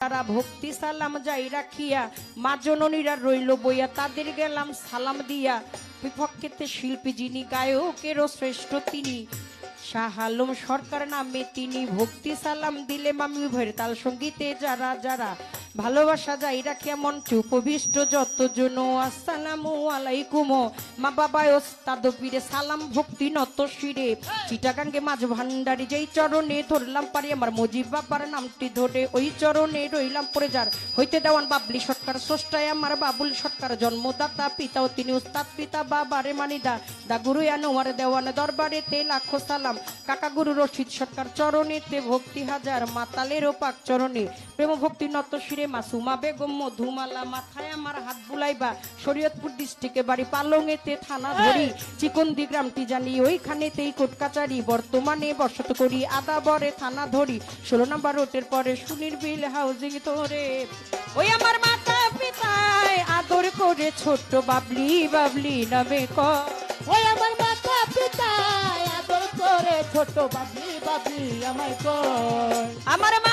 তারা ভক্তি সালাম যাই রাখিয়া মা জননীরা রইল বইয়া তাদের গেলাম সালাম দিয়া বিপক্ষেতে শিল্পী যিনি গায়কেরও শ্রেষ্ঠ তিনি শাহ আলম সরকার নামে তিনি ভক্তি সালাম দিলে মামি উভয়ের তাল সঙ্গীতে যারা যারা ভালোবাসা যাই রাখিয়া মঞ্চে উপবিষ্ট যতজন আসসালামু আলাইকুম মা বাবা ওস্তাদ পীরে সালাম ভক্তি নত শিরে চিটাগাঙ্গে মাঝ ভান্ডারি যেই চরণে ধরলাম পারি আমার মুজিব বাবার নামটি ধরে ওই চরণে রইলাম পরে যার হইতে দেওয়ান বাবলি সরকার স্রষ্টায় আমার বাবুল সরকার জন্মদাতা পিতাও তিনি উস্তাদ পিতা বাবারে মানিদা দা গুরু আনোয়ার দেওয়ান দরবারেতে লাখো সালাম কাকা গুরু রশিদ সরকার চরণেতে ভক্তি হাজার মাতালেরও পাক চরণে প্রেম ভক্তি নত শিরে মাসুমা বেগম মধুমালা মাথায় আমার হাত বুলাইবা শরীয়তপুর ডিস্ট্রিক্টে বাড়ি পালংয়েতে থানা ধরি চিকন্দি গ্রামটি জানি ওইখানেতেই কোর্ট কাচারি বর্তমানে বসত করি আদাবরে থানা ধরি 16 নম্বর রোডের পরে সুনির্বিল হাউজিং ধরে ওই আমার মাতা পিতায় আদর করে ছোট্ট বাবলি বাবলি নামে ওই আমার মাতা পিতায় আদর করে ছোট বাবলি বাবলি আমায় কয় আমার মা